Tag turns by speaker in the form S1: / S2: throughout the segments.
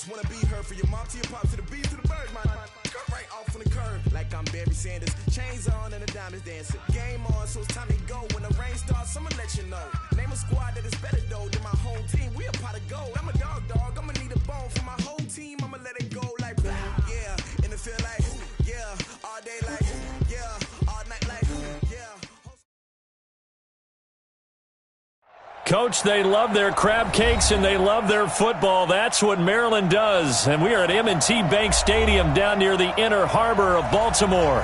S1: just wanna be heard for your mom to your pops to the beat to the bird, man. Skirt right off on the curb like I'm Barry Sanders. Chains on and the diamonds dancing. Game on, so it's time to go. When the rain starts, I'ma let you know. Name a squad that is better though than my home team. We a pot of gold. I'm a dog. I'ma need a bone for my whole team. I'ma let it go like yeah. In the field like yeah. All day like yeah. All night like yeah.
S2: Coach, they love their crab cakes and they love their football. That's what Maryland does. And we are at M&T Bank Stadium down near the inner harbor of Baltimore.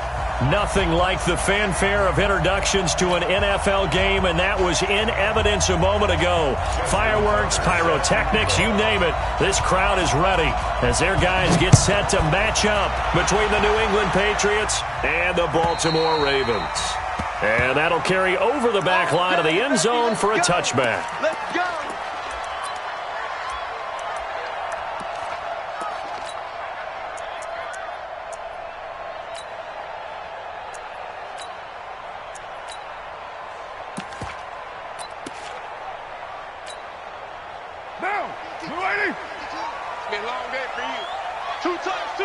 S2: Nothing like the fanfare of introductions to an NFL game, and that was in evidence a moment ago. Fireworks, pyrotechnics, you name it. This crowd is ready as their guys get set to match up between the New England Patriots and the Baltimore Ravens. And that'll carry over the back line of the end zone for a touchback.
S3: Let's go!
S4: Now, you ready?
S3: It's been a long day for you. Two times.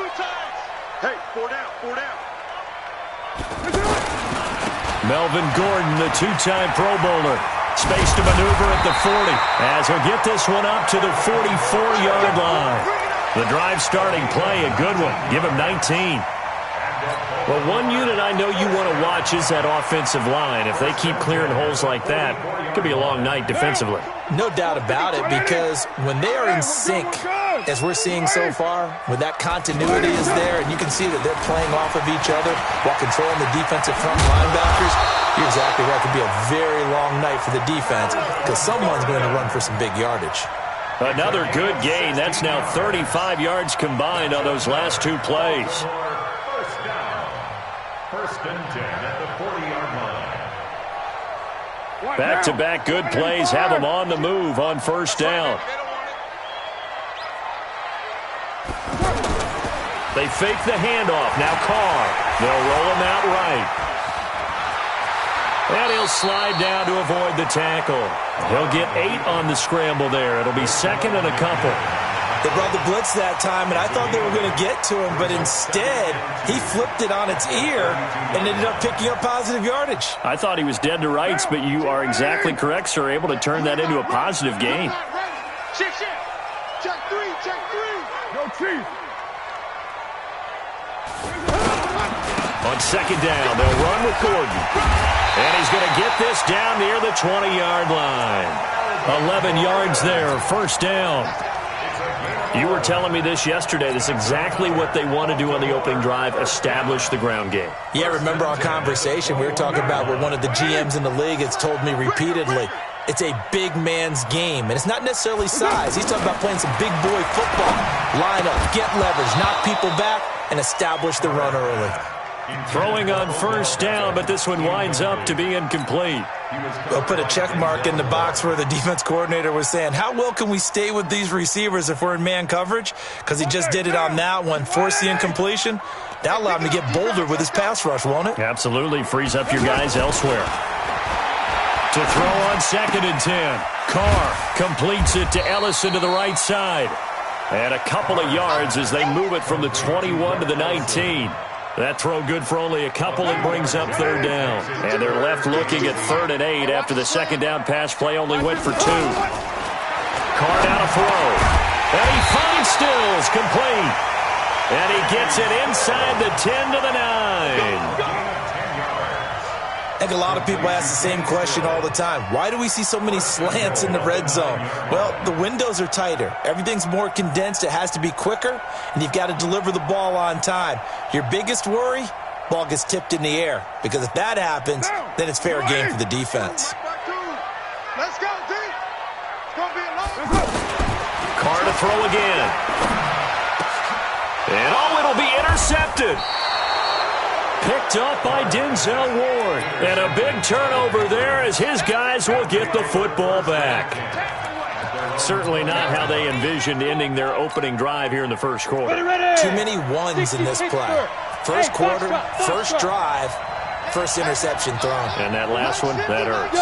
S3: Hey, four down.
S2: Melvin Gordon, the two-time Pro Bowler. Space to maneuver at the 40 as he'll get this one up to the 44-yard line. The drive starting play, a good one. Give him 19. Well, one unit I know you want to watch is that offensive line. If they keep clearing holes like that, it could be a long night defensively.
S5: No doubt about it, because when they are in sync, as we're seeing so far, when that continuity is there and you can see that they're playing off of each other while controlling the defensive front linebackers, you're exactly right. It could be a very long night for the defense because someone's going to run for some big yardage.
S2: Another good gain. That's now 35 yards combined on those last two plays.
S6: First and 10 at the 40-yard line.
S2: Back-to-back good plays have them on the move on first down. They fake the handoff. Now Carr. They'll roll him out right. And he'll slide down to avoid the tackle. He'll get 8 on the scramble there. It'll be second and a couple.
S5: They brought the blitz that time, and I thought they were going to get to him, but instead, he flipped it on its ear and ended up picking up positive yardage.
S2: I thought he was dead to rights, but you are exactly correct, sir, able to turn that into a positive gain.
S3: Shift. Check three.
S4: No chief.
S2: On second down, they'll run with Gordon. And he's going to get this down near the 20-yard line. 11 yards there, first down. You were telling me this yesterday. This is exactly what they want to do on the opening drive, establish the ground game.
S5: Yeah, remember our conversation we were talking about where one of the GMs in the league has told me repeatedly, it's a big man's game. And it's not necessarily size. He's talking about playing some big boy football. Line up, get leverage, knock people back, and establish the run early.
S2: Throwing on first down, but this one winds up to be incomplete.
S5: They'll put a check mark in the box where the defense coordinator was saying, how well can we stay with these receivers if we're in man coverage? Because he just did it on that one, force the incompletion. That'll allow him to get bolder with his pass rush, won't it?
S2: Absolutely. Frees up your guys elsewhere. To throw on second and 10. Carr completes it to Ellison to the right side. And a couple of yards as they move it from the 21 to the 19. That throw good for only a couple. It brings up third down. And they're left looking at 3rd and 8 after the second down pass play only went for 2. Carr down to throw. And he finds Stills complete. And he gets it inside the 10 to the 9.
S5: I think a lot of people ask the same question all the time. Why do we see so many slants in the red zone? Well, the windows are tighter. Everything's more condensed. It has to be quicker, and you've got to deliver the ball on time. Your biggest worry, ball gets tipped in the air, because if that happens, then it's fair game for the defense.
S3: Let's go, D. It's going to be a long.
S2: Carr to throw again. And it'll be intercepted. Picked up by Denzel Ward. And a big turnover there as his guys will get the football back. Certainly not how they envisioned ending their opening drive here in the first quarter.
S5: Too many ones in this play. First quarter, first drive, first interception thrown.
S2: And that last one, that hurts.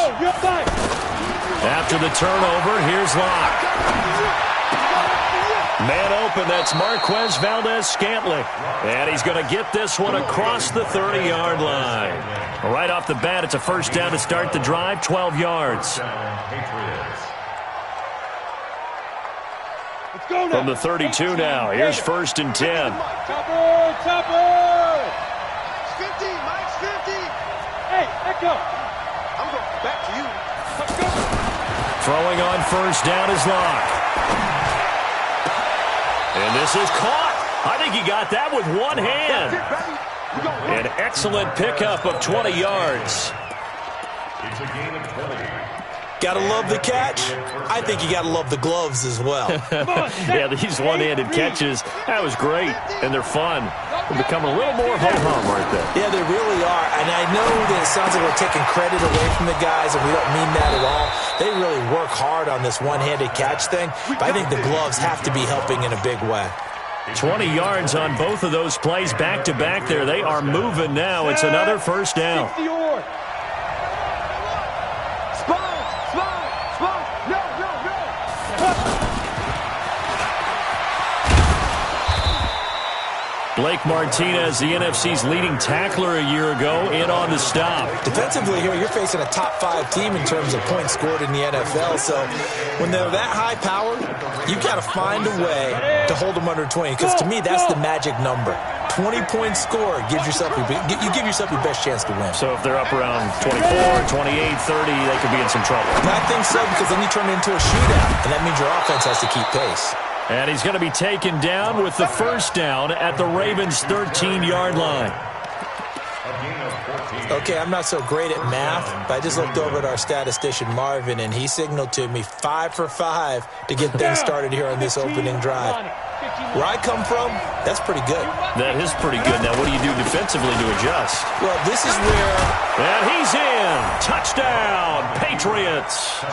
S2: After the turnover, here's Locke. Man open, that's Marquez Valdez-Scantling. And he's going to get this one across the 30-yard line. Right off the bat, it's a first down to start the drive, 12 yards.
S4: Let's go now.
S2: From the 32 now, here's 1st and 10.
S4: Chopper, chopper.
S1: 50, Mike's 50.
S4: Hey, Echo.
S1: I'm going back to you.
S4: Let's go.
S2: Throwing on 1st down is Locke. And this is caught. I think he got that with one hand. An excellent pickup of 20 yards.
S6: It's a gain of 20.
S5: Gotta love the catch. I think you gotta love the gloves as well.
S2: Yeah, these one-handed catches, that was great, and they're fun. They're becoming a little more ho-hum, aren't they?
S5: Yeah, they really are. And I know that it sounds like we're taking credit away from the guys, and we don't mean that at all. They really work hard on this one-handed catch thing, but I think the gloves have to be helping in a big way.
S2: 20 yards on both of those plays back-to-back there. They are moving now. It's another first down. Blake Martinez, the NFC's leading tackler a year ago, in on the stop.
S5: Defensively here, you're facing a top-5 team in terms of points scored in the NFL. So when they're that high-powered, you've got to find a way to hold them under 20. Because to me, that's the magic number. 20 points scored gives yourself you give yourself your best chance to win.
S2: So if they're up around 24, 28, 30, they could be in some trouble.
S5: And I think so, because then you turn it into a shootout, and that means your offense has to keep pace.
S2: And he's going to be taken down with the first down at the Ravens' 13-yard line.
S5: Okay, I'm not so great at math, but I just looked over at our statistician, Marvin, and he signaled to me 5 for 5 to get things started here on this opening drive. Where I come from, that's pretty good.
S2: That is pretty good. Now, what do you do defensively to adjust?
S5: Well, this is where...
S2: And he's in. Touchdown, Patriots.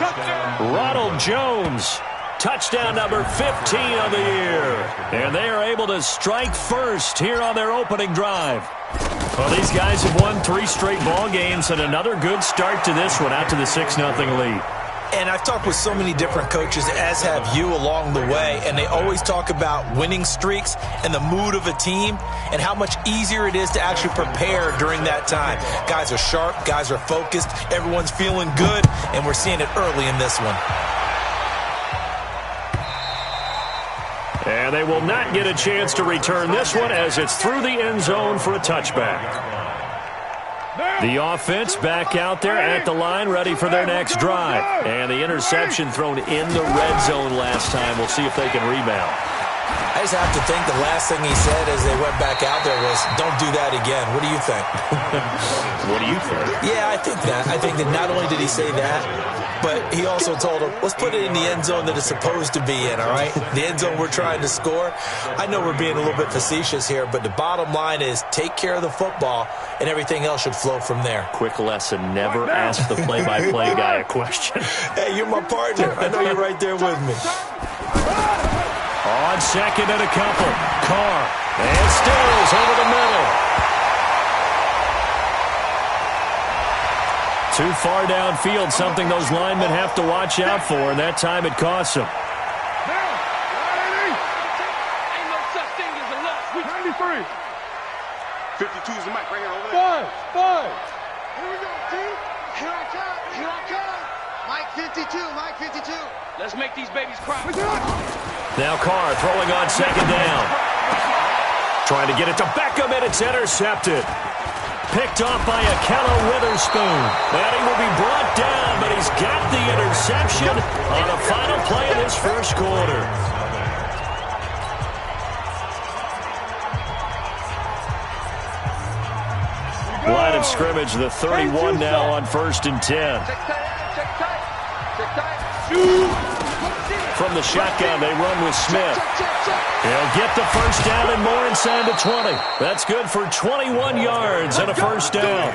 S2: Ronald Jones. Touchdown number 15 of the year. And they are able to strike first here on their opening drive. Well, these guys have won 3 straight ball games and another good start to this one out to the 6-0 lead.
S5: And I've talked with so many different coaches, as have you, along the way, and they always talk about winning streaks and the mood of a team and how much easier it is to actually prepare during that time. Guys are sharp, guys are focused, everyone's feeling good, and we're seeing it early in this one.
S2: And they will not get a chance to return this one as it's through the end zone for a touchback. The offense back out there at the line, ready for their next drive. And the interception thrown in the red zone last time. We'll see if they can rebound.
S5: I just have to think the last thing he said as they went back out there was, don't do that again. What do you think?
S2: What do you think?
S5: Yeah, I think that. I think that not only did he say that, but he also told him, let's put it in the end zone that it's supposed to be in, all right? The end zone we're trying to score. I know we're being a little bit facetious here, but the bottom line is take care of the football, and everything else should flow from there.
S2: Quick lesson, never ask the play-by-play guy a question.
S5: Hey, you're my partner. I know you're right there with me.
S2: On second and a couple. Carr. And Stills over the middle. Too far downfield, something those linemen have to watch out for, and that time it costs them.
S4: Ain't no such thing as a loss. 93.
S3: 52 is the mic right here over there.
S4: 5.
S1: Here we go, team. Here I come. Here I come. Mike 52. Mike 52.
S4: Let's make these babies cry.
S2: Now Carr throwing on second down. Trying to get it to Beckham, and it's intercepted. Picked off by Akello Witherspoon. And he will be brought down, but he's got the interception on the final play of this first quarter. Line of scrimmage, the 31 now on 1st and 10. From the shotgun, they run with Smith. He'll get the first down and more inside the 20. That's good for 21 yards and a first down.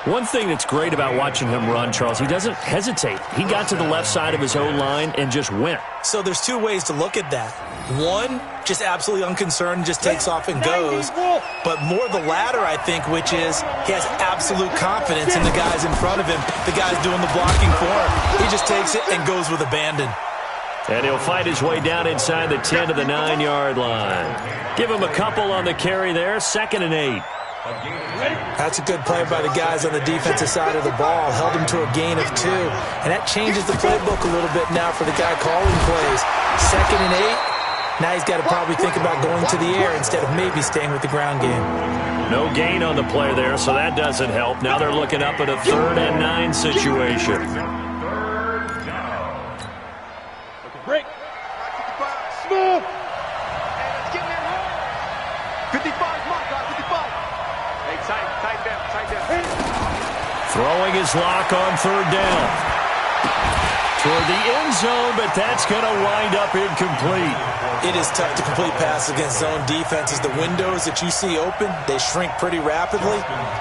S2: One thing that's great about watching him run, Charles, he doesn't hesitate. He got to the left side of his own line and just went.
S5: So there's 2 ways to look at that. One, just absolutely unconcerned, just takes off and goes. But more the latter, I think, which is he has absolute confidence in the guys in front of him, the guys doing the blocking for him. He just takes it and goes with abandon.
S2: And he'll fight his way down inside the 10 to the 9-yard line. Give him a couple on the carry there, 2nd and 8.
S5: That's a good play by the guys on the defensive side of the ball. Held him to a gain of 2. And that changes the playbook a little bit now for the guy calling plays. 2nd and 8. Now he's got to probably think about going to the air instead of maybe staying with the ground game.
S2: No gain on the play there, so that doesn't help. Now they're looking up at a 3rd and 9 situation.
S3: Break. Smooth. And it's getting in hard. 55, my God, 55. Hey, tight down.
S2: Throwing his lock on 3rd down. Toward the end zone, but that's going to wind up incomplete.
S5: It is tough to complete passes against zone defenses. The windows that you see open, they shrink pretty rapidly.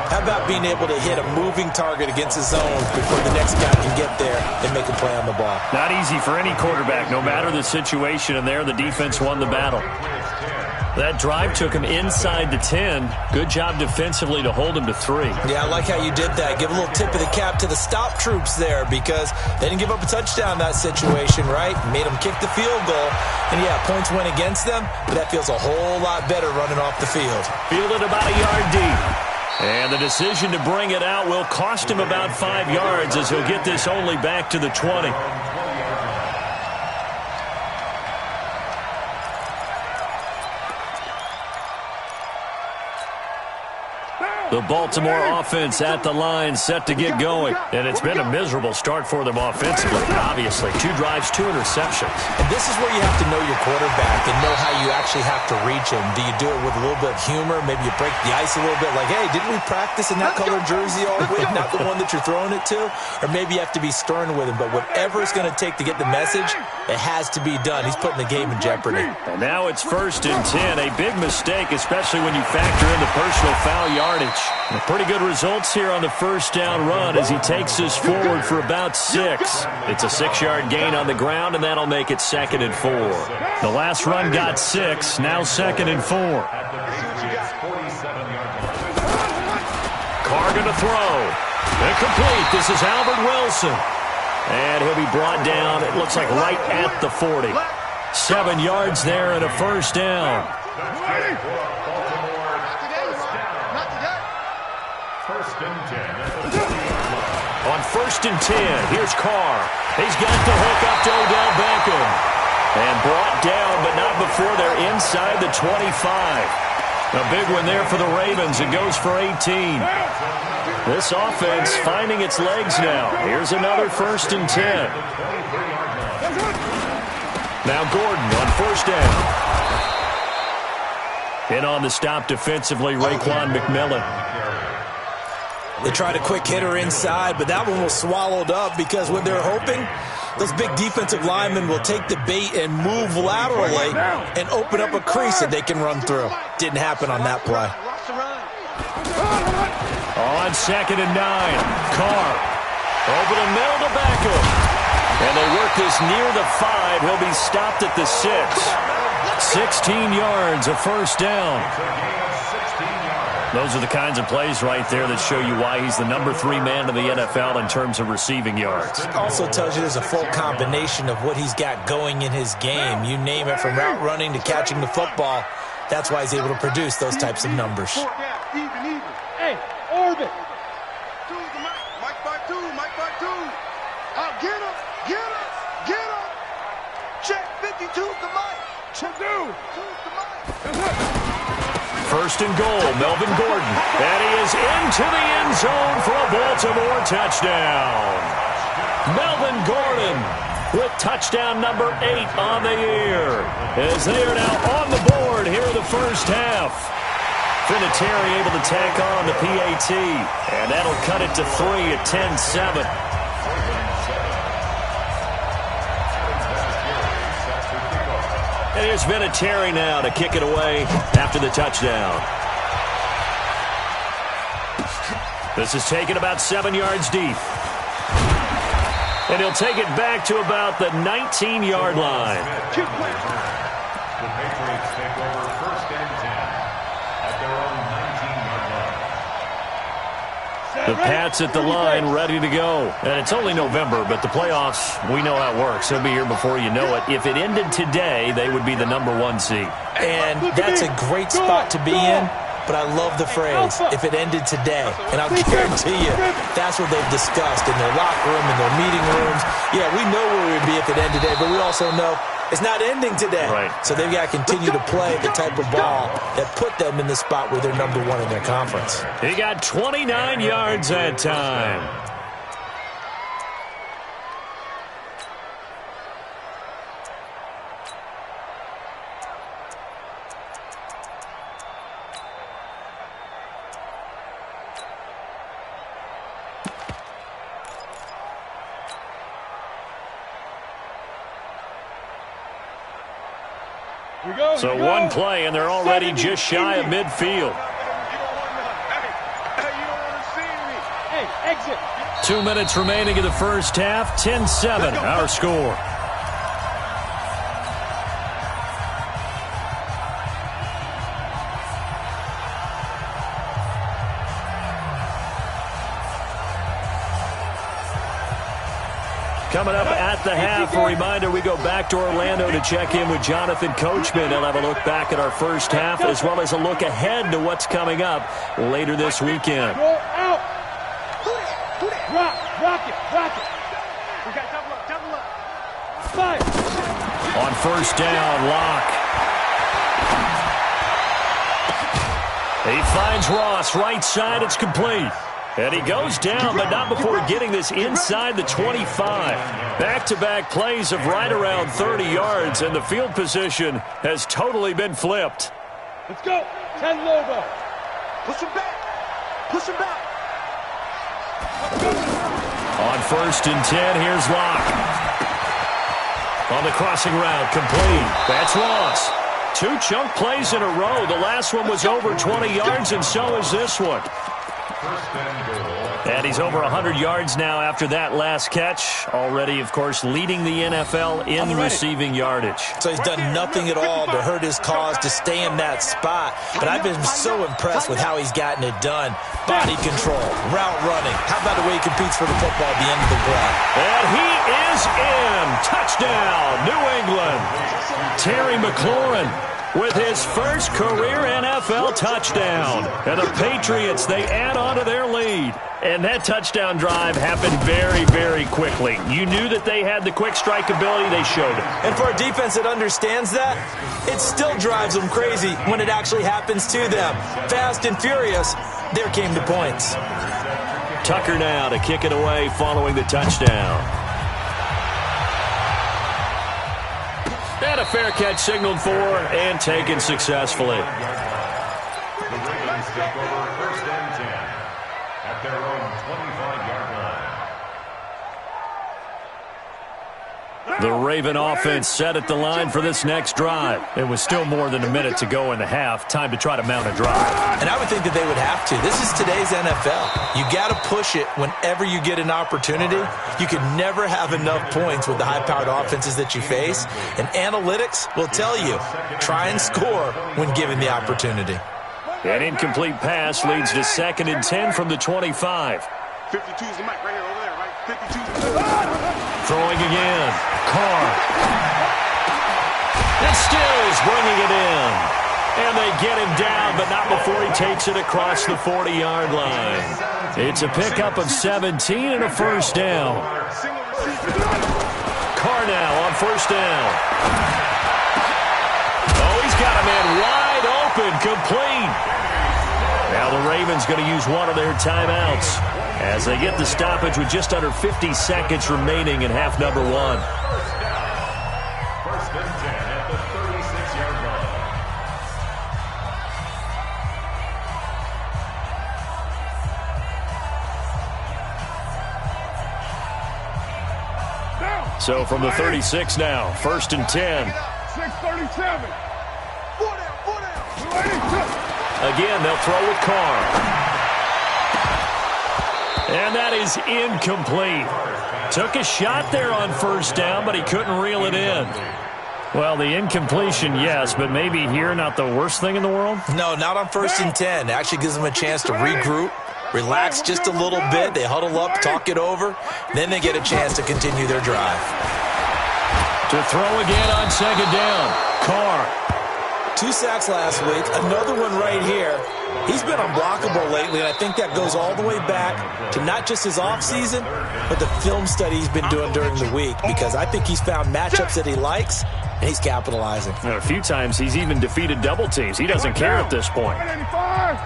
S5: How about being able to hit a moving target against a zone before the next guy can get there and make a play on the ball?
S2: Not easy for any quarterback, no matter the situation, and there the defense won the battle. That drive took him inside the 10. Good job defensively to hold him to 3.
S5: Yeah, I like how you did that. Give a little tip of the cap to the stop troops there because they didn't give up a touchdown in that situation, right? Made them kick the field goal. And, yeah, points went against them, but that feels a whole lot better running off the field.
S2: Fielded about a yard deep. And the decision to bring it out will cost him about 5 yards as he'll get this only back to the 20. The Baltimore offense at the line, set to get going. And it's been a miserable start for them offensively, obviously. 2 drives, 2 interceptions.
S5: And this is where you have to know your quarterback and know how you actually have to reach him. Do you do it with a little bit of humor? Maybe you break the ice a little bit like, hey, didn't we practice in that color jersey all week? Not the one that you're throwing it to? Or maybe you have to be stern with him. But whatever it's going to take to get the message, it has to be done. He's putting the game in jeopardy.
S2: And now it's 1st and 10. A big mistake, especially when you factor in the personal foul yardage. And pretty good results here on the 1st down run as he takes us forward for about 6. It's a 6-yard gain on the ground, and that'll make it 2nd and 4. The last run got 6, now 2nd and 4. Carr going to throw. Incomplete. This is Albert Wilson. And he'll be brought down, it looks like right at the 40. 7 yards there and a 1st down. On 1st and 10, here's Carr. He's got the hook up to Odell Beckham. And brought down, but not before they're inside the 25. A big one there for the Ravens. It goes for 18. This offense finding its legs now. Here's another 1st and 10. Now Gordon on 1st down. In on the stop defensively, Raekwon McMillan.
S5: They tried a quick hitter inside, but that one was swallowed up because when they're hoping, those big defensive linemen will take the bait and move laterally and open up a crease that they can run through. Didn't happen on that play.
S2: On 2nd and 9, Carr over the middle to Beckham. And they work this near the 5. He'll be stopped at the 6. 16 yards, a 1st down. Those are the kinds of plays right there that show you why he's the number 3 man in the NFL in terms of receiving yards.
S5: Also tells you there's a full combination of what he's got going in his game. You name it, from route running to catching the football. That's why he's able to produce those types of numbers.
S3: Hey, orbit. Mike by two. Get him. Check 52 to Mike. Check 2 to Mike.
S2: 1st and goal, Melvin Gordon. And he is into the end zone for a Baltimore touchdown. Melvin Gordon with touchdown number 8 on the year, as they are now on the board here in the 1st half. Vinatieri able to tack on the PAT, and that'll cut it to 3 at 10-7. And here's Vinatieri now to kick it away after the touchdown. This is taken about 7 yards deep. And he'll take it back to about the 19-yard line.
S6: The Patriots take over 1st and 10 at their own 19-yard
S2: The Pats at the line, ready to go. And it's only November, but the playoffs, we know how it works. They'll be here before you know it. If it ended today, they would be the #1 seed.
S5: And that's a great spot to be in. But I love the phrase, if it ended today. And I'll guarantee you, that's what they've discussed in their locker room, in their meeting rooms. Yeah, we know where we'd be if it ended today, but we also know it's not ending today.
S2: Right.
S5: So they've got to continue to play the type of ball that put them in the spot where they're #1 in their conference.
S2: He got 29 yards that time. So one play, and they're already just shy of midfield. 2 minutes remaining in the first half. 10-7, our score. Coming up at the half, a reminder, we go back to Orlando to check in with Jonathan Coachman. He'll have a look back at our first half as well as a look ahead to what's coming up later this weekend.
S4: Rock it. We got double up. Fire.
S2: On first down, Locke. He finds Ross, right side, it's complete. And he goes down, but not before getting this inside the 25. Back-to-back plays of right around 30 yards, and the field position has totally been flipped.
S4: Let's go. 10 logo.
S3: Push him back.
S2: On first and 10, here's Locke. On the crossing route, complete. That's Ross. 2 chunk plays in a row. The last one was over 20 yards, and so is this one. And he's over 100 yards now after that last catch. Already, of course, leading the NFL in receiving yardage.
S5: So he's done nothing at all to hurt his cause to stay in that spot. But I've been so impressed with how he's gotten it done. Body control, route running. How about the way he competes for the football at the end of the play?
S2: And he is in. Touchdown, New England. Terry McLaurin with his first career NFL touchdown. And the Patriots, they add on to their lead. And that touchdown drive happened very, very quickly. You knew that they had the quick strike ability. They showed it.
S5: And for a defense that understands that, it still drives them crazy when it actually happens to them. Fast and furious, there came the points.
S2: Tucker now to kick it away following the touchdown. And a fair catch signaled for and taken successfully.
S6: The Ravens take over first and 10 at their own 25-yard line.
S2: The Raven offense set at the line for this next drive. It was still more than a minute to go in the half. Time to try to mount a drive.
S5: And I would think that they would have to. This is today's NFL. You got to push it whenever you get an opportunity. You can never have enough points with the high-powered offenses that you face. And analytics will tell you, try and score when given the opportunity.
S2: An incomplete pass leads to 2nd and 10 from the 25.
S3: 52's the mic right here over there, right? 52's the
S2: Throwing again. Carr. And Stills bringing it in. And they get him down, but not before he takes it across the 40-yard line. It's a pickup of 17 and a first down. Carr now on first down. Oh, he's got a man wide open, complete. Now the Ravens going to use one of their timeouts as they get the stoppage with just under 50 seconds remaining in half number 1.
S6: First and 10 at the 36-yard line.
S2: So from the 36 now, first and 10.
S4: 637.
S2: Again, they'll throw with Carr. And that is incomplete. Took a shot there on first down, but he couldn't reel it in. Well, the incompletion, yes, but maybe here not the worst thing in the world?
S5: No, not on first and 10. It actually gives them a chance to regroup, relax just a little bit. They huddle up, talk it over. Then they get a chance to continue their drive.
S2: To throw again on second down. Carr.
S5: 2 sacks last week. Another one right here. He's been unblockable lately, and I think that goes all the way back to not just his offseason, but the film study he's been doing during the week, because I think he's found matchups that he likes, and he's capitalizing.
S2: And a few times he's even defeated double teams. He doesn't care at this point.
S3: 29.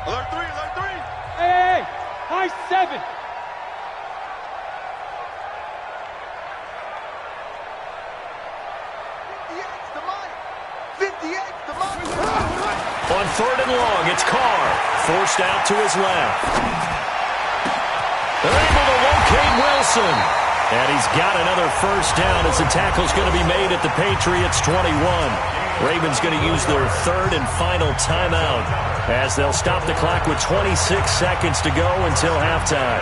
S3: Alert 3, alert 3.
S4: Hey, high 7.
S2: On third and long, it's Carr. Forced out to his left. They're able to locate Wilson. And he's got another first down as the tackle's going to be made at the Patriots' 21. Ravens going to use their third and final timeout as they'll stop the clock with 26 seconds to go until halftime.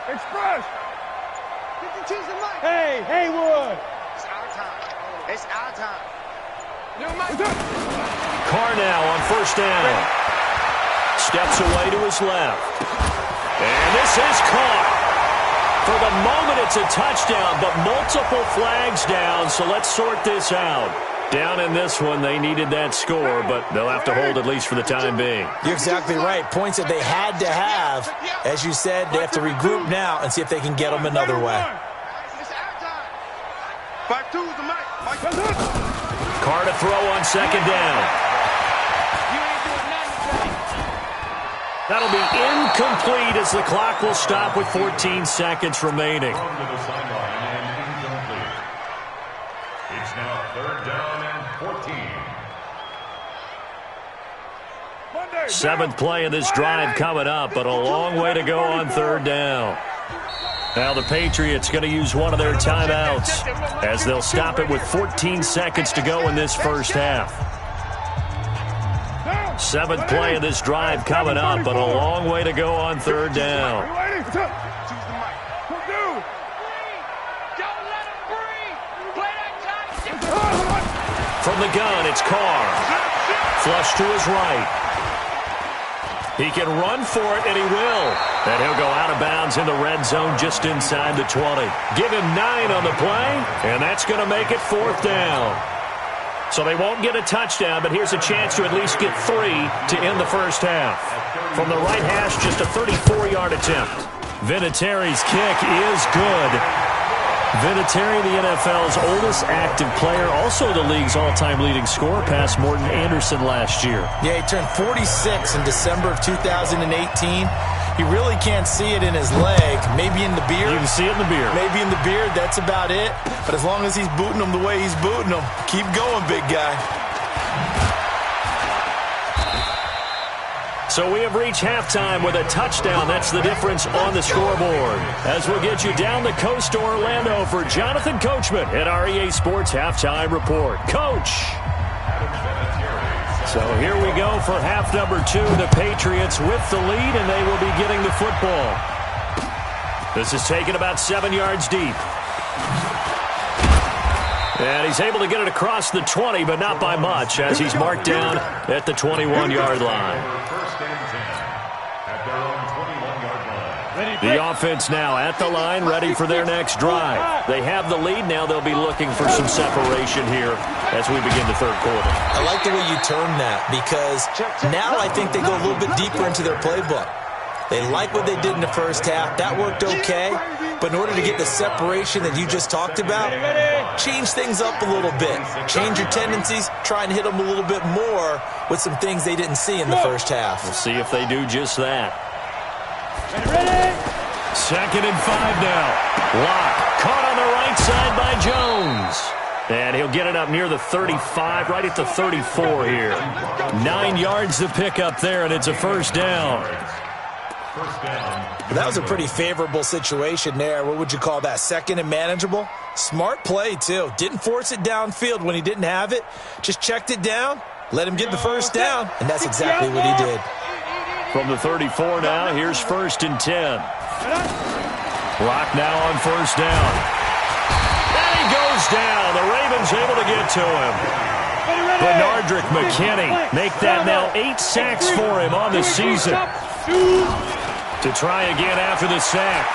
S3: Express!
S4: Hey, Haywood!
S3: It's our time. It's our time.
S2: Carr now on first down. Steps away to his left. And this is caught. For the moment, it's a touchdown, but multiple flags down, so let's sort this out. Down in this one, they needed that score, but they'll have to hold at least for the time being.
S5: You're exactly right. Points that they had to have. As you said, they have to regroup now and see if they can get them another way.
S2: Carr to throw on second down. That'll be incomplete as the clock will stop with 14 seconds remaining.
S6: It's now third down and 14.
S2: Seventh play of this drive coming up, but a long way to go on third down. Now the Patriots going to use one of their timeouts as they'll stop it with 14 seconds to go in this first half. Seventh play of this drive coming up, but a long way to go on third down. From the gun, it's Carr. Flush to his right. He can run for it, and he will. And he'll go out of bounds in the red zone just inside the 20. Give him 9 on the play, and that's going to make it fourth down. So they won't get a touchdown, but here's a chance to at least get 3 to end the first half. From the right hash, just a 34-yard attempt. Vinatieri's kick is good. Vinatieri, the NFL's oldest active player, also the league's all-time leading scorer, past Morton Anderson last year.
S5: Yeah, he turned 46 in December of 2018. He really can't see it in his leg, maybe in the beard.
S2: You can see it in the beard.
S5: Maybe in the beard, that's about it. But as long as he's booting him the way he's booting him, keep going, big guy.
S2: So we have reached halftime with a touchdown. That's the difference on the scoreboard. As we'll get you down the coast to Orlando for Jonathan Coachman at our EA Sports Halftime Report. Coach! So here we go for half number 2. The Patriots with the lead, and they will be getting the football. This is taken about 7 yards deep. And he's able to get it across the 20, but not by much, as he's marked down at the 21-yard line. The offense now at the line, ready for their next drive. They have the lead. Now they'll be looking for some separation here as we begin the third quarter.
S5: I like the way you term that, because now I think they go a little bit deeper into their playbook. They like what they did in the first half. That worked okay. But in order to get the separation that you just talked about, change things up a little bit. Change your tendencies. Try and hit them a little bit more with some things they didn't see in the first half.
S2: We'll see if they do just that. Second and 5 now. Lock caught on the right side by Jones. And he'll get it up near the 35, right at the 34 here. 9 yards to pick up there, and it's a first down.
S6: First down.
S5: That was a pretty favorable situation there. What would you call that? Second and manageable? Smart play, too. Didn't force it downfield when he didn't have it. Just checked it down, let him get the first down, and that's exactly what he did.
S2: From the 34 now, here's 1st and 10. Block now on 1st down. And he goes down. The Ravens able to get to him. Bernardrick McKinney make that now 8 sacks for him on the season. To try again after the sack.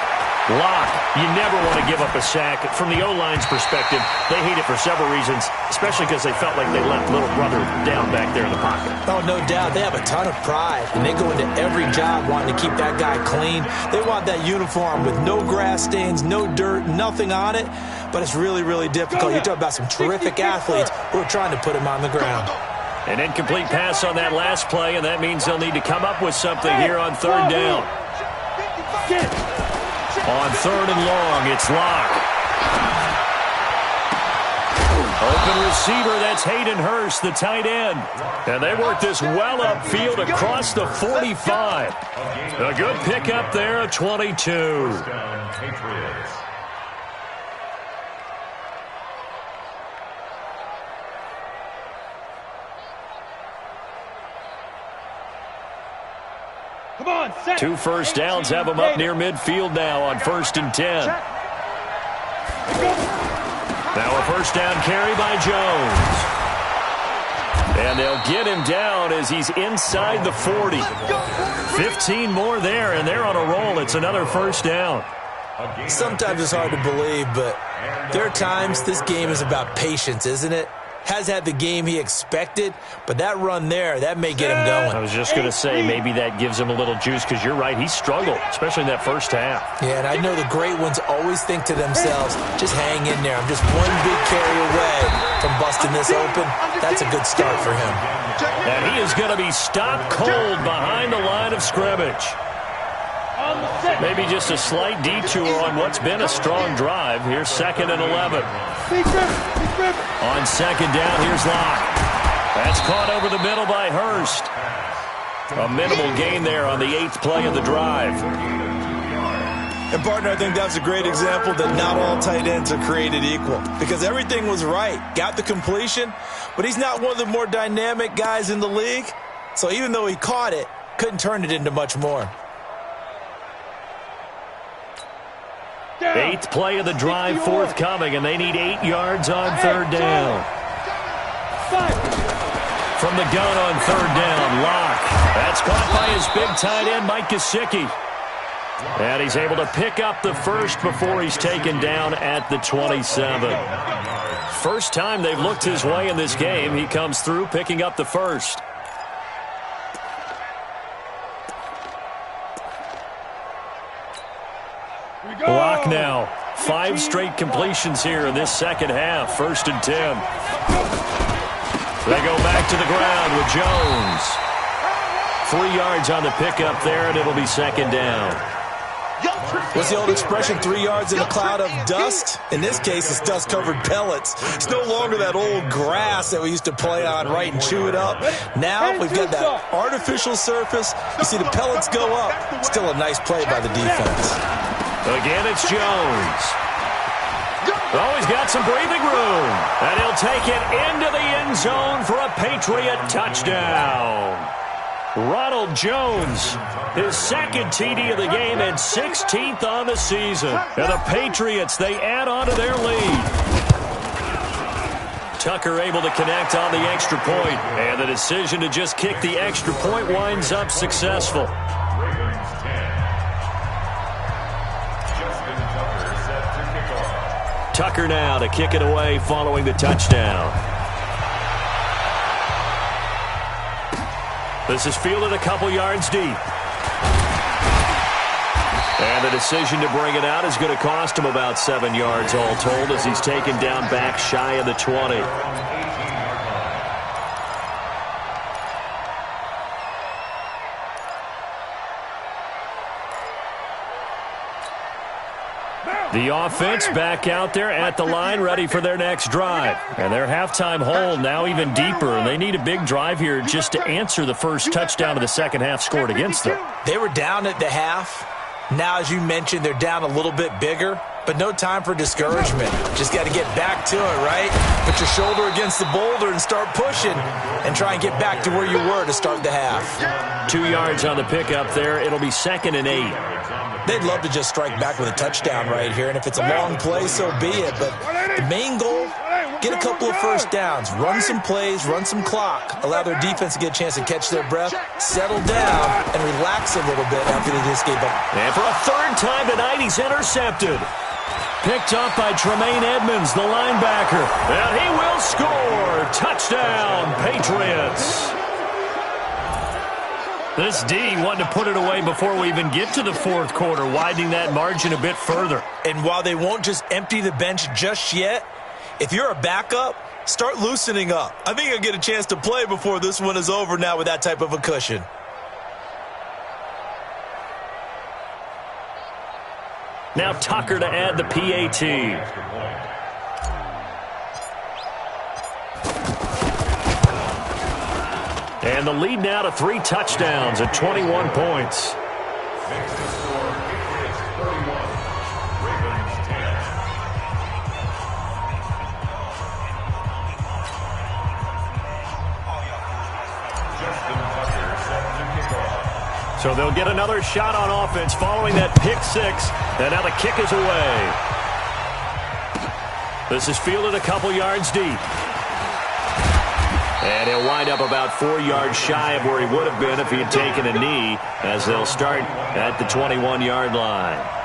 S2: Lock, you never want to give up a sack. From the O-line's perspective, they hate it for several reasons, especially because they felt like they left little brother down back there in the pocket.
S5: Oh, no doubt. They have a ton of pride, and they go into every job wanting to keep that guy clean. They want that uniform with no grass stains, no dirt, nothing on it, but it's really, really difficult. You're talking about some terrific athletes who are trying to put him on the ground.
S2: An incomplete pass on that last play, and that means they'll need to come up with something here on 3rd down. On 3rd and long, it's Locke. Open receiver, that's Hayden Hurst, the tight end. And they work this well upfield across the 45. A good pickup there at 22.
S6: First down, Patriots.
S4: Come on, set.
S2: 2 first downs have them up near midfield now on 1st and 10. Now a 1st down carry by Jones. And they'll get him down as he's inside the 40. 15 more there, and they're on a roll. It's another 1st down.
S5: Sometimes it's hard to believe, but there are times this game is about patience, isn't it? Has had the game he expected, but that run there, that may get him going.
S2: I was just going to say, maybe that gives him a little juice, because you're right, he struggled, especially in that first half.
S5: Yeah, and I know the great ones always think to themselves, just hang in there. I'm just one big carry away from busting this open. That's a good start for him.
S2: And he is going to be stopped cold behind the line of scrimmage. Maybe just a slight detour on what's been a strong drive. Here's 2nd and 11. On 2nd down, here's Locke. That's caught over the middle by Hurst. A minimal gain there on the 8th play of the drive.
S5: And, partner, I think that's a great example that not all tight ends are created equal, because everything was right. Got the completion, but he's not one of the more dynamic guys in the league. So even though he caught it, couldn't turn it into much more.
S2: 8th play of the drive forthcoming, and they need 8 yards on 3rd down. From the gun on 3rd down, Locke. That's caught by his big tight end, Mike Gesicki. And he's able to pick up the first before he's taken down at the 27. First time they've looked his way in this game. He comes through picking up the first. Locke now. 5 straight completions here in this second half. 1st and 10. They go back to the ground with Jones. 3 yards on the pickup there, and it'll be 2nd down.
S5: What's the old expression, 3 yards in a cloud of dust? In this case, it's dust-covered pellets. It's no longer that old grass that we used to play on, right, and chew it up. Now we've got that artificial surface. You see the pellets go up. Still a nice play by the defense.
S2: Again, it's Jones. Oh, he's got some breathing room. And he'll take it into the end zone for a Patriot touchdown. Ronald Jones, his 2nd TD of the game and 16th on the season. And the Patriots, they add on to their lead. Tucker able to connect on the extra point. And the decision to just kick the extra point winds up successful. Tucker now to kick it away following the touchdown. This is fielded a couple yards deep. And the decision to bring it out is going to cost him about 7 yards all told as he's taken down back shy of the 20. The offense back out there at the line, ready for their next drive. And their halftime hole now even deeper. And they need a big drive here just to answer the first touchdown of the second half scored against them.
S5: They were down at the half. Now, as you mentioned, they're down a little bit bigger. But no time for discouragement. Just got to get back to it, right? Put your shoulder against the boulder and start pushing. And try and get back to where you were to start the half.
S2: 2 yards on the pickup there. It'll be 2nd and 8.
S5: They'd love to just strike back with a touchdown right here, and if it's a long play, so be it. But the main goal, get a couple of first downs, run some plays, run some clock, allow their defense to get a chance to catch their breath, settle down, and relax a little bit after they just gave up.
S2: And for a third time tonight, he's intercepted. Picked up by Tremaine Edmonds, the linebacker. And he will score. Touchdown, Patriots. This D wanted to put it away before we even get to the fourth quarter, widening that margin a bit further.
S5: And while they won't just empty the bench just yet, if you're a backup, start loosening up. I think you'll get a chance to play before this one is over now with that type of a cushion.
S2: Now Tucker to add the PAT. And the lead now to 3 touchdowns at 21 points.
S6: Makes the score Patriots 31, Ravens 10. Justin Tucker set to kick off.
S2: So they'll get another shot on offense following that pick 6. And now the kick is away. This is fielded a couple yards deep. And he'll wind up about 4 yards shy of where he would have been if he had taken a knee, as they'll start at the 21-yard line.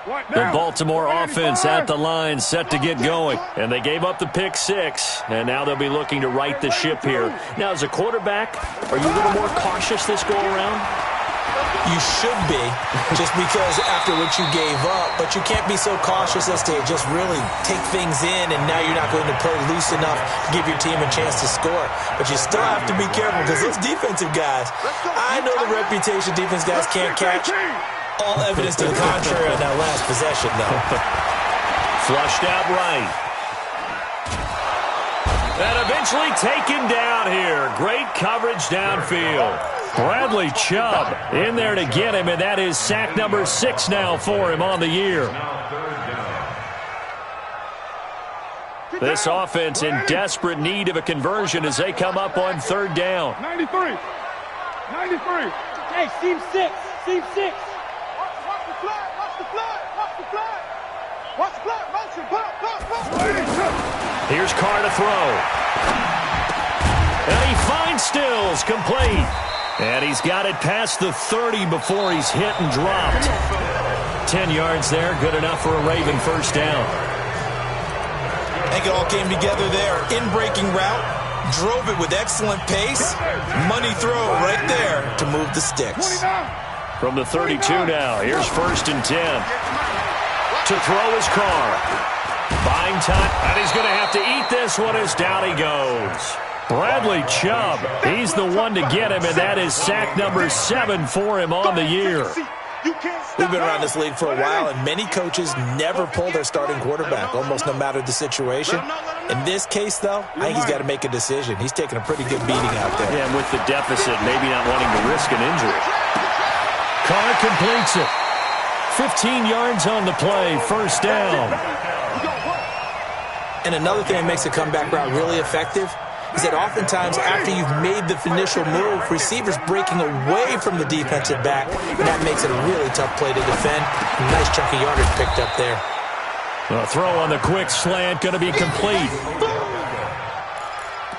S2: The Baltimore offense at the line, set to get going. And they gave up the pick 6, and now they'll be looking to right the ship here. Now, as a quarterback, are you a little more cautious this go-around?
S5: You should be, just because after what you gave up, but you can't be so cautious as to just really take things in, and now you're not going to play loose enough to give your team a chance to score. But you still have to be careful, because those defensive guys, I know the reputation defense guys can't catch. All evidence to the contrary on that last possession, though.
S2: Flushed out right. And eventually taken down here. Great coverage downfield. Bradley Chubb in there to get him, and that is sack number 6 now for him on the year. This offense in desperate need of a conversion as they come up on 3rd down.
S3: 93.
S4: Hey, seam 6. Seam 6.
S2: Here's Carr to throw. And he finds Stills, complete. And he's got it past the 30 before he's hit and dropped. 10 yards there, good enough for a Raven first down.
S5: I think it all came together there. In-breaking route, drove it with excellent pace. Money throw right there to move the sticks.
S2: From the 32 now, here's 1st and 10. To throw his Carr. Buying time, and he's going to have to eat this one as down he goes. Bradley Chubb, he's the one to get him, and that is sack number 7 for him on the year.
S5: We've been around this league for a while, and many coaches never pull their starting quarterback, almost no matter the situation. In this case, though, I think he's got to make a decision. He's taking a pretty good beating out there.
S2: Yeah, and with the deficit, maybe not wanting to risk an injury. Carr completes it. 15 yards on the play, first down.
S5: And another thing that makes a comeback route really effective is that oftentimes after you've made the initial move, receivers breaking away from the defensive back, and that makes it a really tough play to defend. A nice chunk of yardage picked up there.
S2: A throw on the quick slant, going to be complete.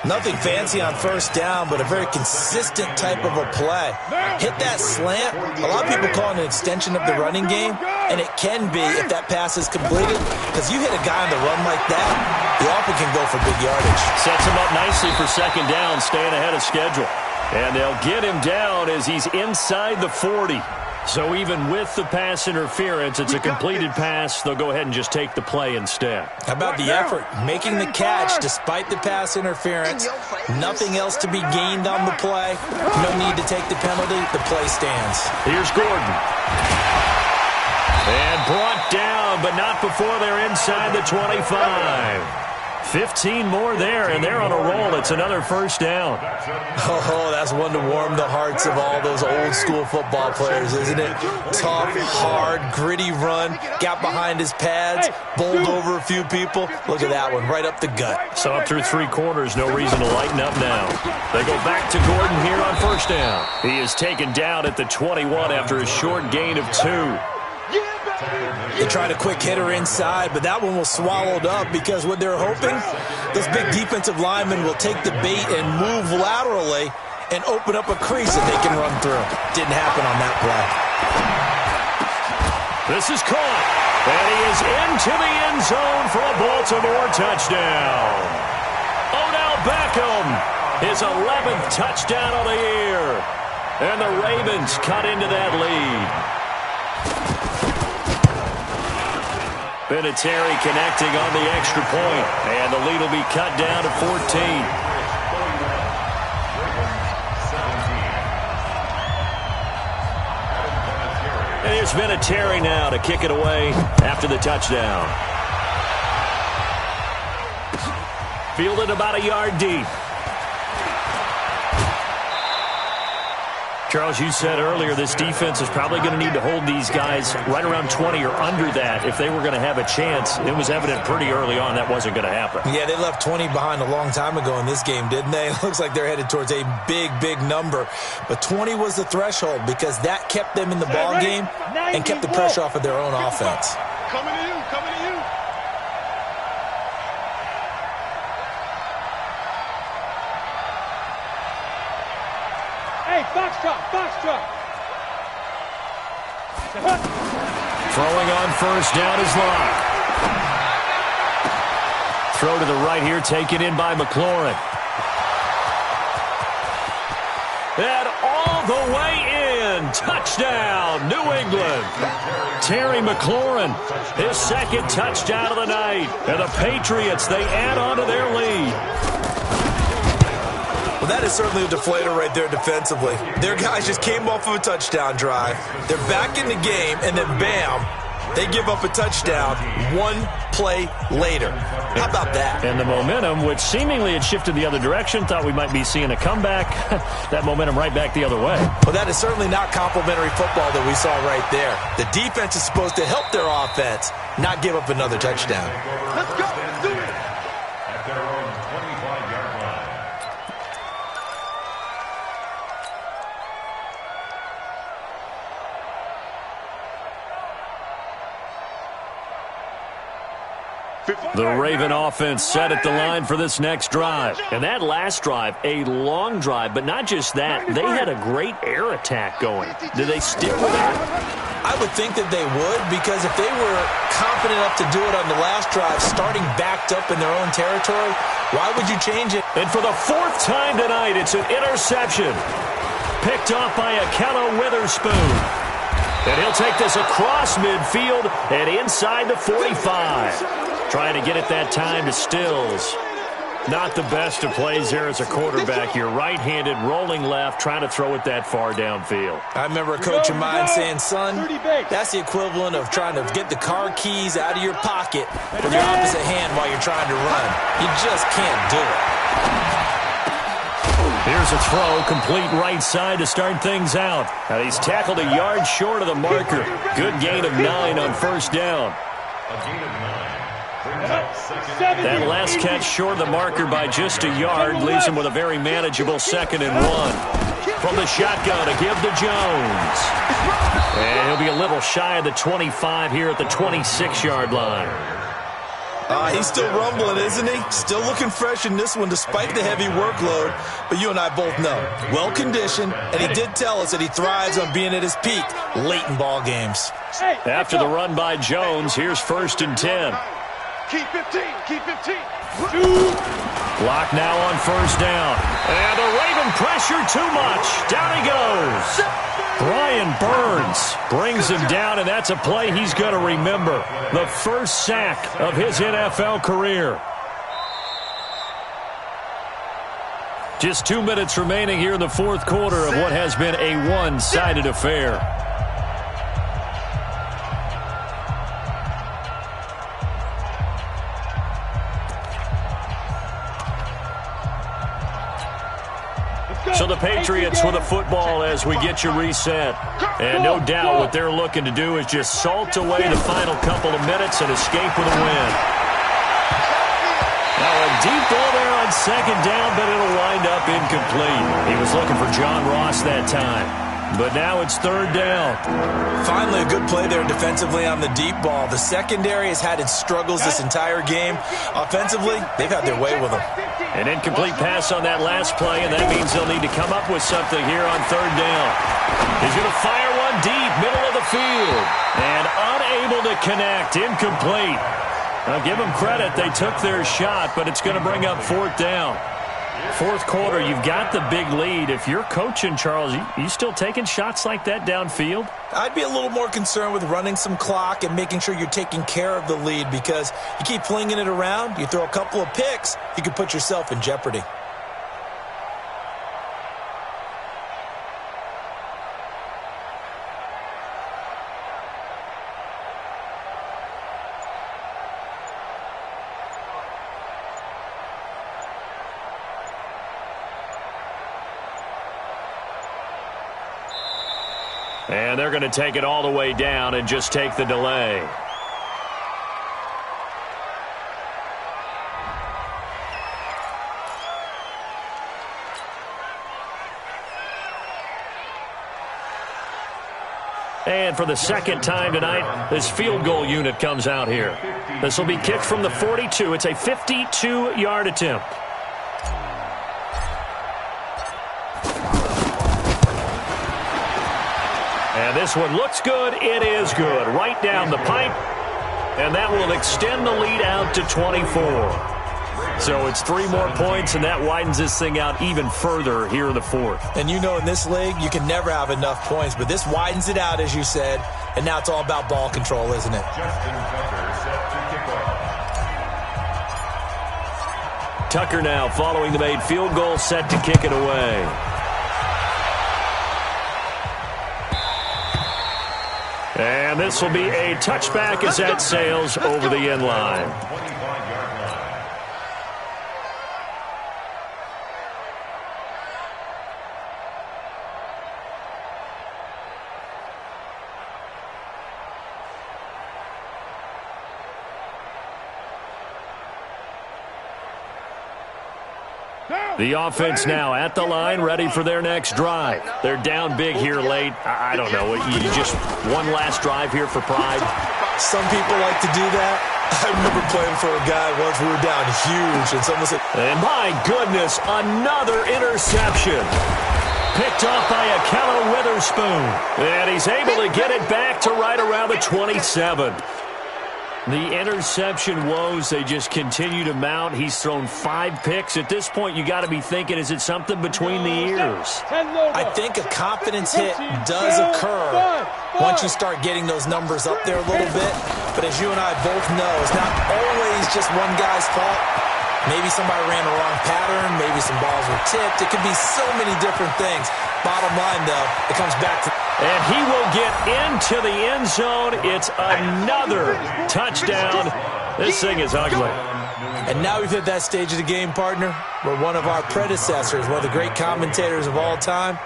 S5: Nothing fancy on first down, but a very consistent type of a play. Hit that slant. A lot of people call it an extension of the running game, and it can be if that pass is completed, because you hit a guy on the run like that, he often can go for big yardage.
S2: Sets him up nicely for 2nd down, staying ahead of schedule. And they'll get him down as he's inside the 40. So even with the pass interference, it's a completed pass. They'll go ahead and just take the play instead.
S5: How about the effort? Making the catch despite the pass interference. Nothing else to be gained on the play. No need to take the penalty. The play stands.
S2: Here's Gordon. And brought down, but not before they're inside the 25. 15 more there, and they're on a roll. It's another first down.
S5: Oh, that's one to warm the hearts of all those old-school football players, isn't it? Tough, hard, gritty run. Got behind his pads, bowled over a few people. Look at that one, right up the gut.
S2: So up through 3 quarters, no reason to lighten up now. They go back to Gordon here on first down. He is taken down at the 21 after a short gain of 2.
S5: They tried a quick hitter inside, but that one was swallowed up because what they're hoping, those big defensive linemen will take the bait and move laterally and open up a crease that they can run through. Didn't happen on that play.
S2: This is caught, and he is into the end zone for a Baltimore touchdown. Odell Beckham, his 11th touchdown of the year, and the Ravens cut into that lead. Vinatieri connecting on the extra point, and the lead will be cut down to 14. And here's Vinatieri now to kick it away after the touchdown. Fielded about a yard deep. Charles, you said earlier this defense is probably going to need to hold these guys right around 20 or under that if they were going to have a chance. It was evident pretty early on that wasn't going to happen.
S5: Yeah, they left 20 behind a long time ago in this game, didn't they? It looks like they're headed towards a big, big number. But 20 was the threshold because that kept them in the ball game and kept the pressure off of their own offense.
S3: Coming to you, coming to you.
S4: Hey, box drop, box drop.
S2: Throwing on first down is Locke. Throw to the right here, taken in by McLaurin. And all the way in. Touchdown, New England. Terry McLaurin, his second touchdown of the night. And the Patriots, they add on to their lead.
S5: Well, that is certainly a deflator right there defensively. Their guys just came off of a touchdown drive. They're back in the game, and then bam, they give up a touchdown one play later. How about that?
S2: And the momentum, which seemingly had shifted the other direction, thought we might be seeing a comeback. That momentum right back the other way.
S5: Well, that is certainly not complimentary football that we saw right there. The defense is supposed to help their offense, not give up another touchdown.
S3: Let's go. Let's do it.
S6: At their own 25-yard line.
S2: The Raven offense set at the line for this next drive. And that last drive, a long drive, but not just that. They had a great air attack going. Do they stick with that?
S5: I would think that they would, because if they were confident enough to do it on the last drive, starting backed up in their own territory, why would you change it?
S2: And for the fourth time tonight, it's an interception. Picked off by Akello Witherspoon. And he'll take this across midfield and inside the 45. Trying to get it that time to Stills. Not the best of plays there as a quarterback. You're right-handed, rolling left, trying to throw it that far downfield.
S5: I remember a coach of mine saying, son, that's the equivalent of trying to get the car keys out of your pocket with your opposite hand while you're trying to run. You just can't do it.
S2: Here's a throw, complete right side to start things out. Now he's tackled a yard short of the marker. Good gain of 9 on first down.
S6: A gain of 9.
S2: That last catch short of the marker by just a yard leaves him with a very manageable 2nd and 1. From the shotgun to give to Jones. And he'll be a little shy of the 25 here at the 26-yard line.
S5: He's still rumbling, isn't he? Still looking fresh in this one despite the heavy workload. But you and I both know, well-conditioned, and he did tell us that he thrives on being at his peak late in ball games.
S2: After the run by Jones, here's 1st and 10.
S3: Keep 15. Keep 15.
S2: Block now on first down. And the Raven pressure too much. Down he goes. Brian Burns brings him down, and that's a play he's going to remember. The first sack of his NFL career. Just 2 minutes remaining here in the fourth quarter of what has been a one-sided affair. So the Patriots with a football as we get you reset. And no doubt what they're looking to do is just salt away the final couple of minutes and escape with a win. Now a deep ball there on 2nd down, but it'll wind up incomplete. He was looking for John Ross that time. But now it's 3rd down.
S5: Finally a good play there defensively on the deep ball. The secondary has had its struggles this entire game. Offensively, they've had their way with them.
S2: An incomplete pass on that last play, and that means they'll need to come up with something here on 3rd down. He's going to fire one deep, middle of the field. And unable to connect, incomplete. Now give them credit, they took their shot, but it's going to bring up 4th down. Fourth quarter, you've got the big lead. If you're coaching, Charles, you still taking shots like that downfield?
S5: I'd be a little more concerned with running some clock and making sure you're taking care of the lead, because you keep flinging it around, you throw a couple of picks, you can put yourself in jeopardy.
S2: And they're going to take it all the way down and just take the delay. And for the second time tonight, this field goal unit comes out here. This will be kicked from the 42. It's a 52-yard attempt. And this one looks good. It is good. Right down the pipe. And that will extend the lead out to 24. So it's 3 more points, and that widens this thing out even further here in the fourth.
S5: And you know in this league, you can never have enough points, but this widens it out, as you said, and now it's all about ball control, isn't it?
S6: Justin Tucker set to kick off.
S2: Tucker now following the made field goal, set to kick it away. And this will be a touchback as that sails over the end line.
S6: 25-yard line.
S2: The offense now at the line, ready for their next drive. They're down big here late. I don't know. You just one last drive here for pride.
S5: Some people like to do that. I remember playing for a guy once. We were down huge, and someone said,
S2: and my goodness, another interception. Picked off by Akello Witherspoon. And he's able to get it back to right around the 27. The interception woes, they just continue to mount. He's thrown 5 picks. At this point, you got to be thinking, is it something between the ears?
S5: I think a confidence hit does occur once you start getting those numbers up there a little bit. But as you and I both know, it's not always just one guy's fault. Maybe somebody ran the wrong pattern. Maybe some balls were tipped. It could be so many different things. Bottom line, though, it comes back to...
S2: And he will get into the end zone. It's another touchdown. This thing is ugly.
S5: And now we've hit that stage of the game, partner, where one of our predecessors, one of the great commentators of all time,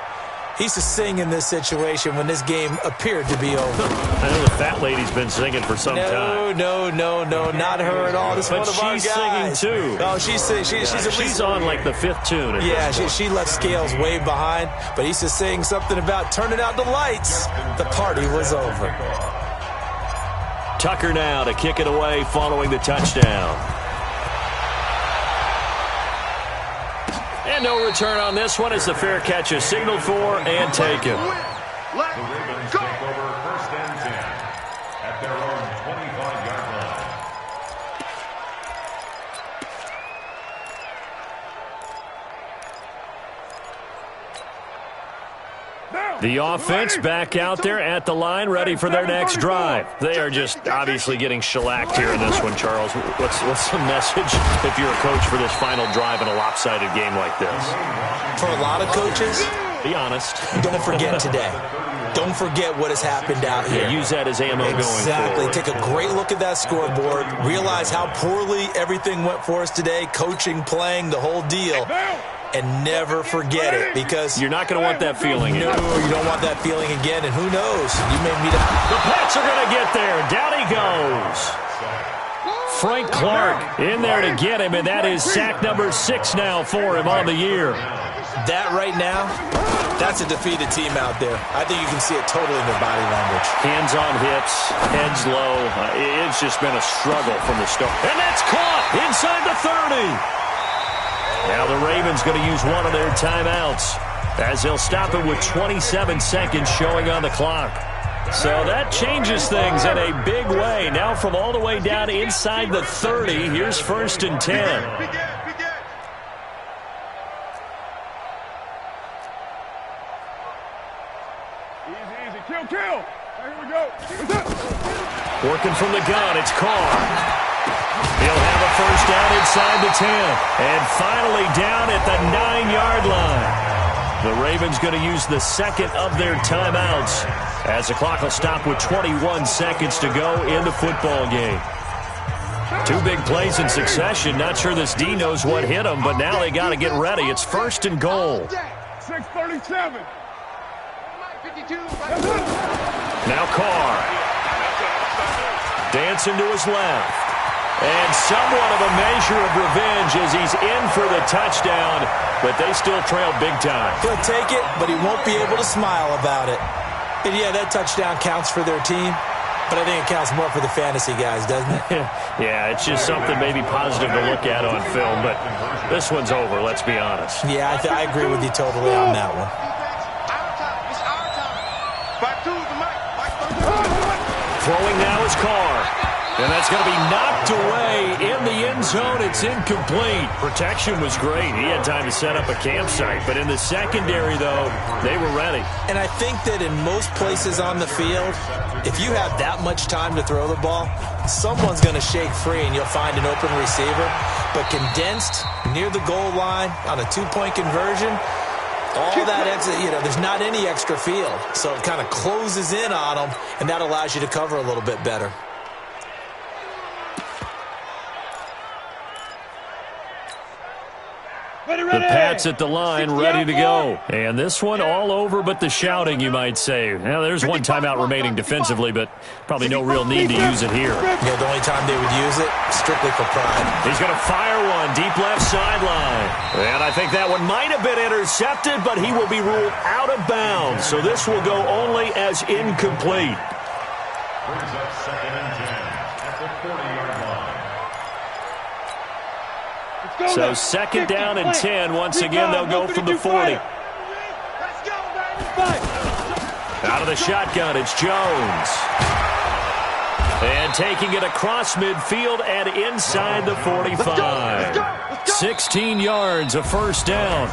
S5: he used to sing in this situation when this game appeared to be over.
S2: I know the fat lady's been singing for some time.
S5: No, not her at all. This is one of our guys.
S2: But she's singing, too.
S5: Oh, she's singing.
S2: She's on, like, the 5th tune.
S5: Yeah, she left Scales way behind, but he used to sing something about turning out the lights. The party was over.
S2: Tucker now to kick it away following the touchdown. And no return on this one as the fair catch is signaled for and taken.
S6: The Ravens take over 1st and 10 at their own 25-yard line.
S2: The offense back out there at the line, ready for their next drive. They are just obviously getting shellacked here in this one, Charles. What's the message if you're a coach for this final drive in a lopsided game like this?
S5: For a lot of coaches,
S2: be honest.
S5: Don't forget today. Don't forget what has happened out here.
S2: Yeah, use that as ammo going forward.
S5: Exactly. Take a great look at that scoreboard. Realize how poorly everything went for us today. Coaching, playing, the whole deal. And never forget it, because
S2: you're not going to want that feeling again.
S5: No, you don't want that feeling again, and who knows? You may meet up.
S2: The Pats are going to get there. Down he goes. Frank Clark in there to get him, and that is sack number 6 now for him on the year.
S5: That right now, that's a defeated team out there. I think you can see it totally in their body language.
S2: Hands on hips, heads low. It's just been a struggle from the start. And that's caught inside the 30. Now the Ravens going to use one of their timeouts as they'll stop it with 27 seconds showing on the clock. So that changes things in a big way. Now from all the way down inside the 30, here's 1st and 10.
S3: Easy. Kill. Here we go.
S2: Working from the gun, it's Carr. He'll have a 1st down inside the 10. And finally down at the 9-yard line. The Ravens going to use the 2nd of their timeouts as the clock will stop with 21 seconds to go in the football game. 2 big plays in succession. Not sure this D knows what hit him, but now they got to get ready. It's 1st and goal.
S3: 6:37.
S2: Now Carr. Dancing to his left. And somewhat of a measure of revenge as he's in for the touchdown, but they still trail big time.
S5: He'll take it, but he won't be able to smile about it. And yeah, that touchdown counts for their team, but I think it counts more for the fantasy guys, doesn't it?
S2: Yeah, it's just something maybe positive to look at on film, but this one's over, let's be honest.
S5: Yeah, I agree with you totally on that one.
S3: Back 2.
S2: Throwing now is Carr. And that's going to be knocked away in the end zone. It's incomplete. Protection was great. He had time to set up a campsite. But in the secondary, though, they were ready.
S5: And I think that in most places on the field, if you have that much time to throw the ball, someone's going to shake free and you'll find an open receiver. But condensed near the goal line on a two-point conversion, all that extra, there's not any extra field. So it kind of closes in on them, and that allows you to cover a little bit better.
S2: The Pats at the line, ready to go. And this one all over but the shouting, you might say. Now, there's one timeout remaining defensively, but probably no real need to use it here.
S5: Yeah, the only time they would use it, strictly for pride.
S2: He's going to fire one, deep left sideline. And I think that one might have been intercepted, but he will be ruled out of bounds. So this will go only as incomplete.
S6: Brings up 2nd and 10 at the 40-yard line.
S2: So 2nd down and 10. Once again, they'll go from the 40. Out of the shotgun, it's Jones. And taking it across midfield and inside the 45. 16 yards, a first down.